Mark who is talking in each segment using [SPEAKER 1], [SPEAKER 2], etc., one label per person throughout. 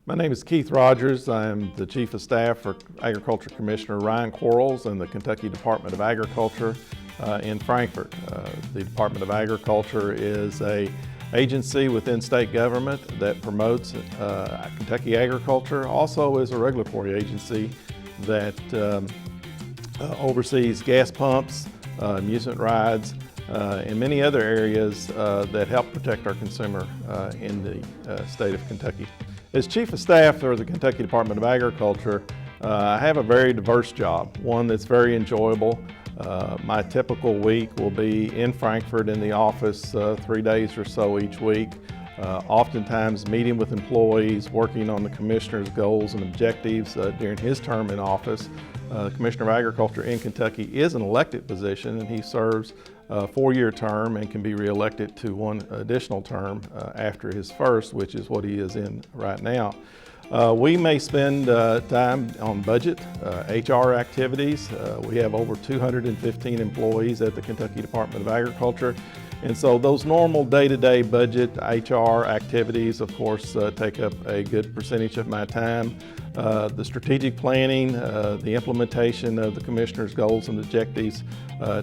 [SPEAKER 1] My name is Keith Rogers. I am the Chief of Staff for Agriculture Commissioner Ryan Quarles and the Kentucky Department of Agriculture in Frankfort. The Department of Agriculture is an agency within state government that promotes Kentucky agriculture. Also is a regulatory agency that oversees gas pumps, amusement rides, and many other areas that help protect our consumer in the state of Kentucky. As Chief of Staff for the Kentucky Department of Agriculture, I have a very diverse job, one that's very enjoyable. My typical week will be in Frankfort in the office 3 days or so each week, oftentimes meeting with employees, working on the Commissioner's goals and objectives during his term in office. The Commissioner of Agriculture in Kentucky is an elected position, and he serves a 4-year term and can be re-elected to 1 additional term after his first, which is what he is in right now. We may spend time on budget, HR activities. We have over 215 employees at the Kentucky Department of Agriculture. And so those normal day-to-day budget HR activities, of course, take up a good percentage of my time. The strategic planning, the implementation of the Commissioner's goals and objectives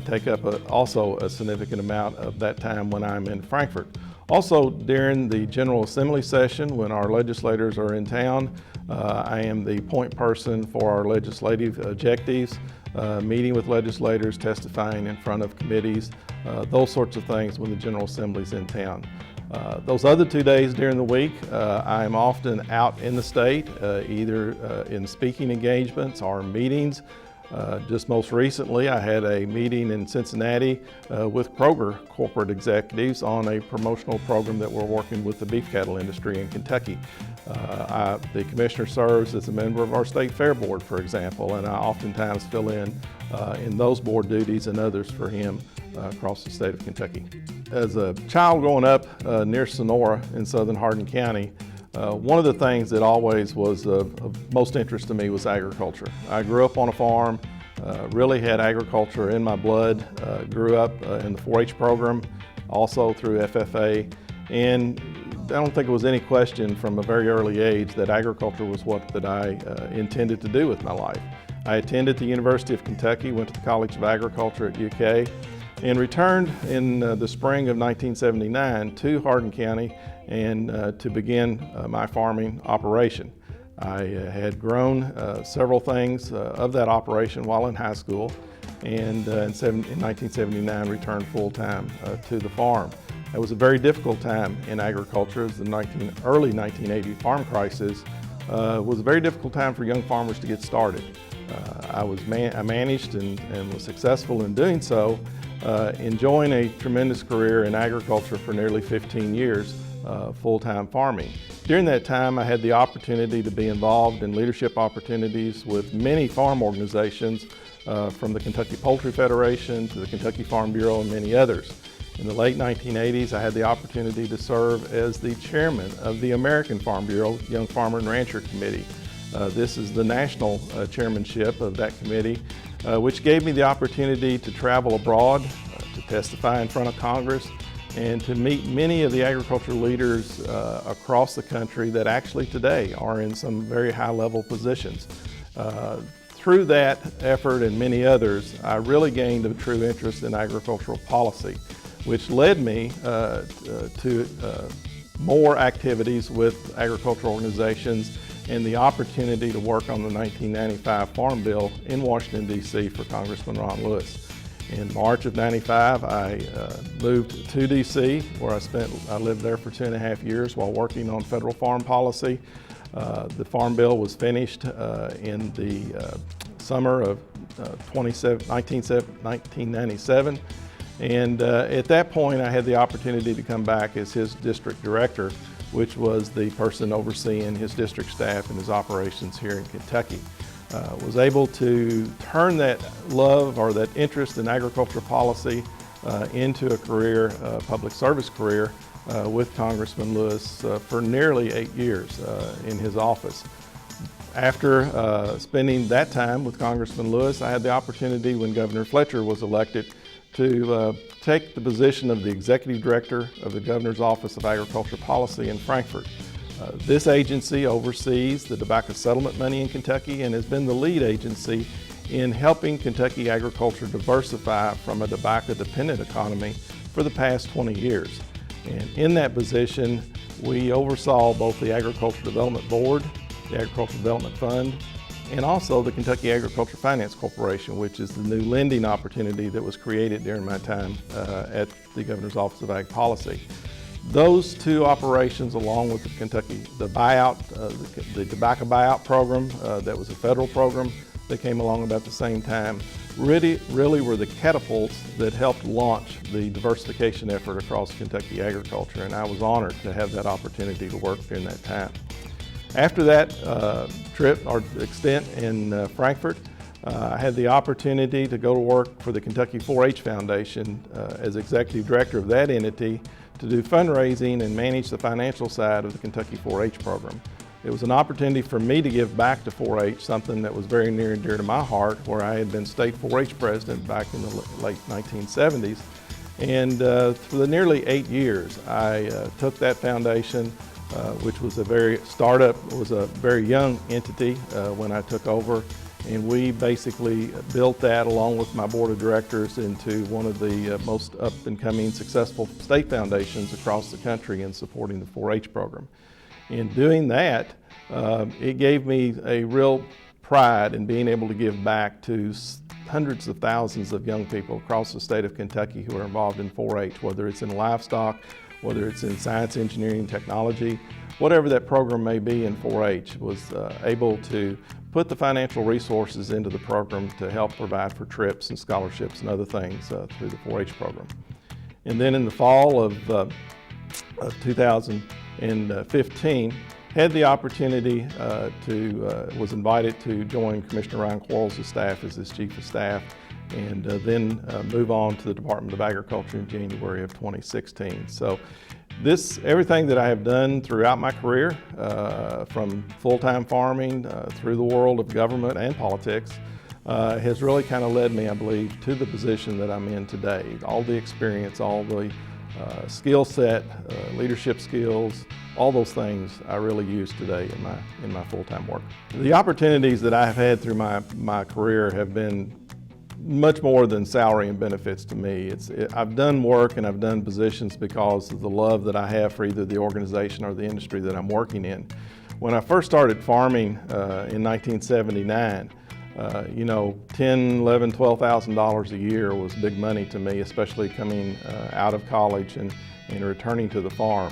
[SPEAKER 1] take up also a significant amount of that time when I'm in Frankfort. Also, during the General Assembly session, when our legislators are in town, I am the point person for our legislative objectives, meeting with legislators, testifying in front of committees, those sorts of things when the General Assembly's in town. Those other 2 days during the week, I am often out in the state, either in speaking engagements or meetings. Just most recently, I had a meeting in Cincinnati with Kroger corporate executives on a promotional program that we're working with the beef cattle industry in Kentucky. The Commissioner serves as a member of our State Fair Board, for example, and I oftentimes fill in those board duties and others for him across the state of Kentucky. As a child growing up near Sonora in southern Hardin County, one of the things that always was of most interest to me was agriculture. I grew up on a farm, really had agriculture in my blood, grew up in the 4-H program, also through FFA, and I don't think it was any question from a very early age that agriculture was what I intended to do with my life. I attended the University of Kentucky, went to the College of Agriculture at UK, and returned in the spring of 1979 to Hardin County and to begin my farming operation. I had grown several things of that operation while in high school, and in 1979 returned full-time to the farm. It was a very difficult time in agriculture, as the early 1980 farm crisis was a very difficult time for young farmers to get started. I managed and was successful in doing so, enjoying a tremendous career in agriculture for nearly 15 years, full-time farming. During that time, I had the opportunity to be involved in leadership opportunities with many farm organizations, from the Kentucky Poultry Federation to the Kentucky Farm Bureau and many others. In the late 1980s, I had the opportunity to serve as the chairman of the American Farm Bureau Young Farmer and Rancher Committee. This is the national chairmanship of that committee, which gave me the opportunity to travel abroad, to testify in front of Congress, and to meet many of the agricultural leaders across the country that actually today are in some very high-level positions. Through that effort and many others, I really gained a true interest in agricultural policy, which led me to more activities with agricultural organizations and the opportunity to work on the 1995 Farm Bill in Washington, D.C. for Congressman Ron Lewis. In March of '95, I moved to D.C., where I lived there for 2.5 years while working on federal farm policy. The Farm Bill was finished in the summer of 1997. And at that point, I had the opportunity to come back as his district director, which was the person overseeing his district staff and his operations here in Kentucky. Was able to turn that love or that interest in agricultural policy into a career, public service career, with Congressman Lewis for nearly 8 years in his office. After spending that time with Congressman Lewis, I had the opportunity, when Governor Fletcher was elected, to take the position of the Executive Director of the Governor's Office of Agriculture Policy in Frankfort. This agency oversees the tobacco settlement money in Kentucky and has been the lead agency in helping Kentucky agriculture diversify from a tobacco-dependent economy for the past 20 years. And in that position, we oversaw both the Agricultural Development Board, the Agricultural Development Fund, and also the Kentucky Agriculture Finance Corporation, which is the new lending opportunity that was created during my time at the Governor's Office of Ag Policy. Those two operations, along with the the tobacco buyout program, that was a federal program that came along about the same time, really were the catapults that helped launch the diversification effort across Kentucky agriculture, and I was honored to have that opportunity to work during that time. After that trip or extent in Frankfort, I had the opportunity to go to work for the Kentucky 4-H Foundation as executive director of that entity to do fundraising and manage the financial side of the Kentucky 4-H program. It was an opportunity for me to give back to 4-H, something that was very near and dear to my heart, where I had been state 4-H president back in the late 1970s. And for the nearly 8 years, I took that foundation, which was a very young entity when I took over, and we basically built that along with my board of directors into one of the most up-and-coming successful state foundations across the country in supporting the 4-H program. In doing that, it gave me a real pride in being able to give back to hundreds of thousands of young people across the state of Kentucky who are involved in 4-H, whether it's in livestock, whether it's in science, engineering, technology, whatever that program may be in 4-H, was able to put the financial resources into the program to help provide for trips and scholarships and other things through the 4-H program. And then in the fall of 2015, had the opportunity was invited to join Commissioner Ryan Quarles' staff as his Chief of Staff, and then move on to the Department of Agriculture in January of 2016. So everything that I have done throughout my career, from full-time farming through the world of government and politics, has really kind of led me, I believe, to the position that I'm in today. All the experience, all the skill set, leadership skills, all those things I really use today in my full-time work. The opportunities that I've had through my career have been much more than salary and benefits to me. I've done work and I've done positions because of the love that I have for either the organization or the industry that I'm working in. When I first started farming in 1979, $10,000, $11,000, $12,000 a year was big money to me, especially coming out of college and returning to the farm.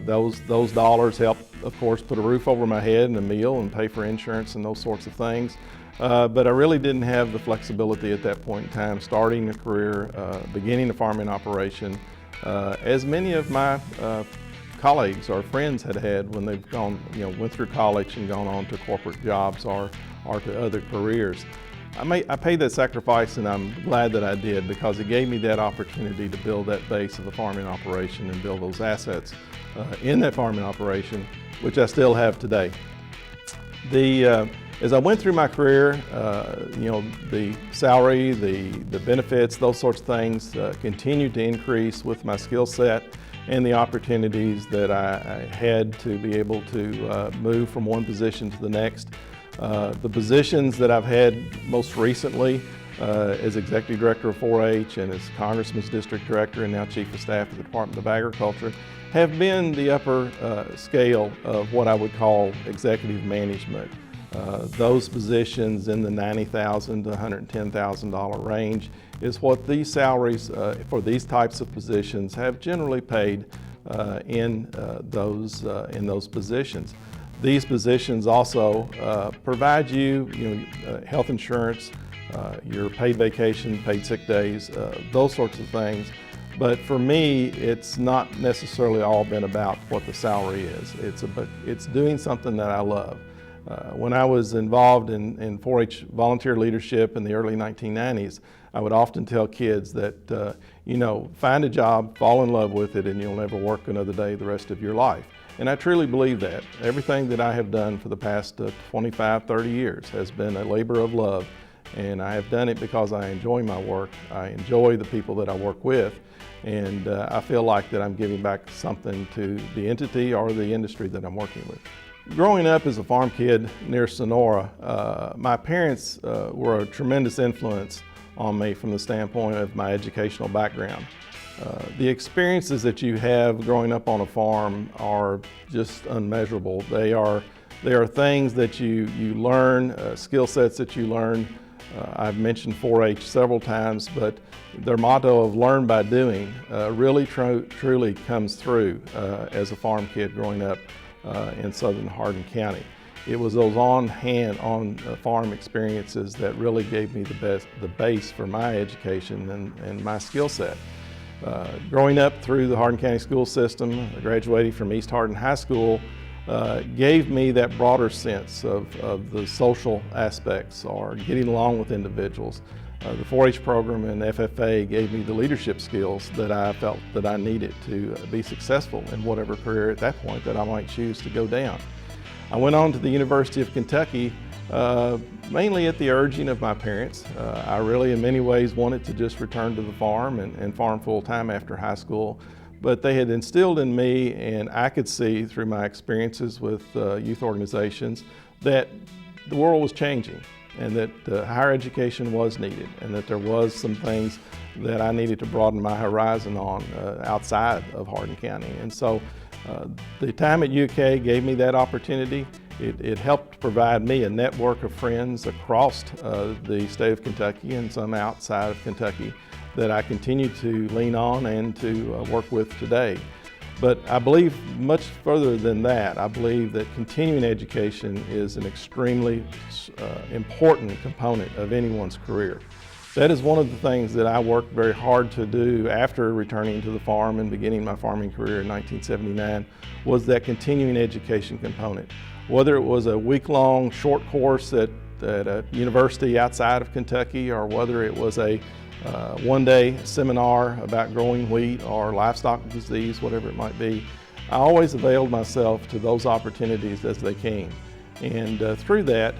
[SPEAKER 1] Those dollars helped, of course, put a roof over my head and a meal and pay for insurance and those sorts of things. But I really didn't have the flexibility at that point in time, starting a career, beginning a farming operation, as many of my colleagues or friends had when they've went through college and gone on to corporate jobs or to other careers. I paid that sacrifice, and I'm glad that I did, because it gave me that opportunity to build that base of a farming operation and build those assets in that farming operation, which I still have today. As I went through my career, the salary, the benefits, those sorts of things continued to increase with my skill set and the opportunities that I had to be able to move from one position to the next. The positions that I've had most recently as Executive Director of 4-H and as Congressman's District Director and now Chief of Staff of the Department of Agriculture have been the upper scale of what I would call executive management. Those positions in the $90,000 to $110,000 range is what these salaries for these types of positions have generally paid in those positions. These positions also provide you, health insurance, your paid vacation, paid sick days, those sorts of things. But for me, it's not necessarily all been about what the salary is. It's doing something that I love. When I was involved in 4-H volunteer leadership in the early 1990s, I would often tell kids that, find a job, fall in love with it, and you'll never work another day the rest of your life. And I truly believe that. Everything that I have done for the past 25, 30 years has been a labor of love, and I have done it because I enjoy my work. I enjoy the people that I work with, And I feel like that I'm giving back something to the entity or the industry that I'm working with. Growing up as a farm kid near Sonora, my parents were a tremendous influence on me from the standpoint of my educational background. The experiences that you have growing up on a farm are just unmeasurable. They are things that you learn, skill sets that you learn. I've mentioned 4-H several times, but their motto of learn by doing really truly comes through as a farm kid growing up in southern Hardin County. It was those on-farm experiences that really gave me the base for my education and my skill set. Growing up through the Hardin County school system, graduating from East Hardin High School, gave me that broader sense of the social aspects or getting along with individuals. The 4-H program and FFA gave me the leadership skills that I felt that I needed to be successful in whatever career at that point that I might choose to go down. I went on to the University of Kentucky mainly at the urging of my parents. I really in many ways wanted to just return to the farm and farm full-time after high school, but they had instilled in me, and I could see through my experiences with youth organizations, that the world was changing and that higher education was needed and that there was some things that I needed to broaden my horizon on outside of Hardin County. And so the time at UK gave me that opportunity. It helped provide me a network of friends across the state of Kentucky and some outside of Kentucky that I continue to lean on and to work with today. But I believe much further than that. I believe that continuing education is an extremely important component of anyone's career. That is one of the things that I worked very hard to do after returning to the farm and beginning my farming career in 1979, was that continuing education component. Whether it was a week-long short course at a university outside of Kentucky, or whether it was a one-day seminar about growing wheat or livestock disease, whatever it might be, I always availed myself to those opportunities as they came. And through that,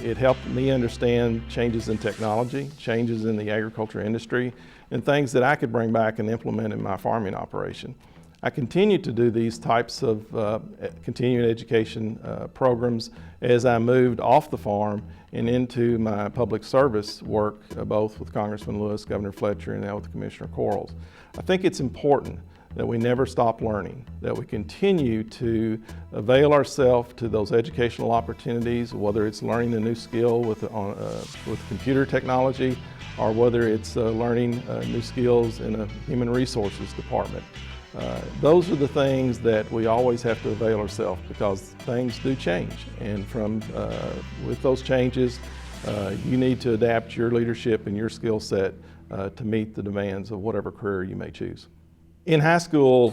[SPEAKER 1] it helped me understand changes in technology, changes in the agriculture industry, and things that I could bring back and implement in my farming operation. I continued to do these types of continuing education programs as I moved off the farm and into my public service work, both with Congressman Lewis, Governor Fletcher, and now with Commissioner Quarles. I think it's important that we never stop learning, that we continue to avail ourselves to those educational opportunities, whether it's learning a new skill with computer technology, or whether it's learning new skills in a human resources department. Those are the things that we always have to avail ourselves, because things do change, and with those changes, you need to adapt your leadership and your skill set to meet the demands of whatever career you may choose. In high school,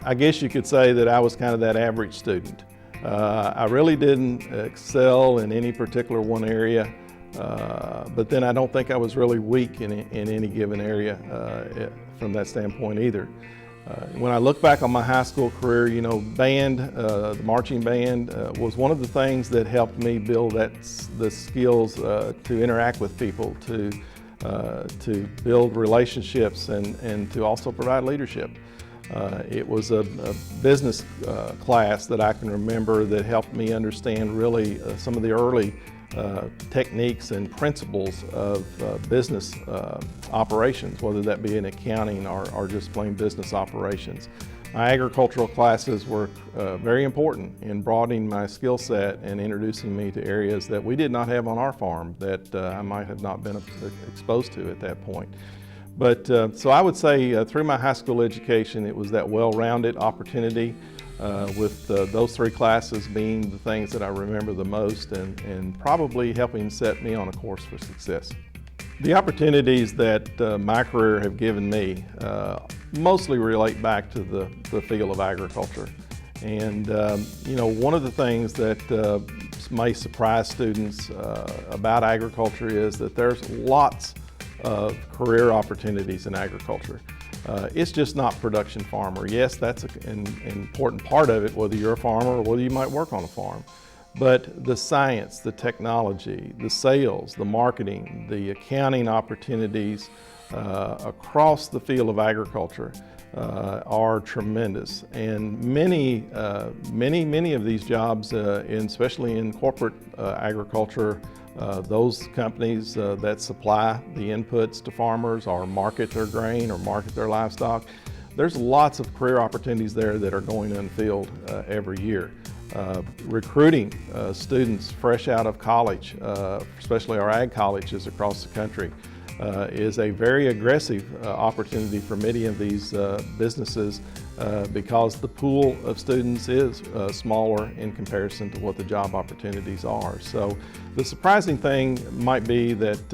[SPEAKER 1] I guess you could say that I was kind of that average student. I really didn't excel in any particular one area, but then I don't think I was really weak in any given area from that standpoint either. When I look back on my high school career, you know, the marching band was one of the things that helped me build the skills to interact with people, to build relationships, and to also provide leadership. It was a business class that I can remember that helped me understand really some of the early techniques and principles of business operations, whether that be in accounting or just plain business operations. My agricultural classes were very important in broadening my skill set and introducing me to areas that we did not have on our farm that I might have not been exposed to at that point. But so I would say through my high school education, it was that well-rounded opportunity with those three classes being the things that I remember the most and probably helping set me on a course for success. The opportunities that my career have given me mostly relate back to the field of agriculture. And you know, one of the things that may surprise students about agriculture is that there's lots of career opportunities in agriculture. It's just not production farmer. Yes, that's an important part of it, whether you're a farmer or whether you might work on a farm. But the science, the technology, the sales, the marketing, the accounting opportunities, across the field of agriculture are tremendous, and many of these jobs, especially in corporate agriculture, those companies that supply the inputs to farmers or market their grain or market their livestock, there's lots of career opportunities there that are going unfilled every year. Recruiting students fresh out of college, especially our ag colleges across the country, is a very aggressive opportunity for many of these businesses because the pool of students is smaller in comparison to what the job opportunities are. So the surprising thing might be that,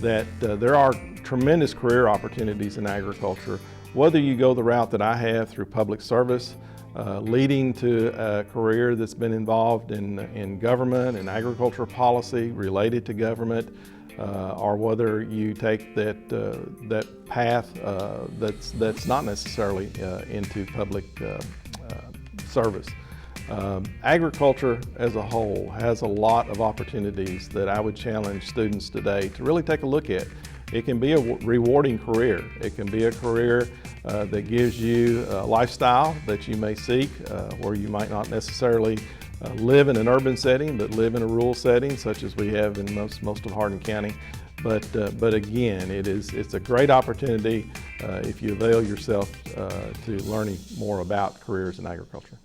[SPEAKER 1] there are tremendous career opportunities in agriculture, whether you go the route that I have through public service, leading to a career that's been involved in government and agricultural policy related to government, or whether you take that path that's not necessarily into public service. Agriculture as a whole has a lot of opportunities that I would challenge students today to really take a look at. It can be a rewarding career. It can be a career that gives you a lifestyle that you may seek, where you might not necessarily live in an urban setting, but live in a rural setting, such as we have in most of Hardin County. But again, it's a great opportunity if you avail yourself to learning more about careers in agriculture.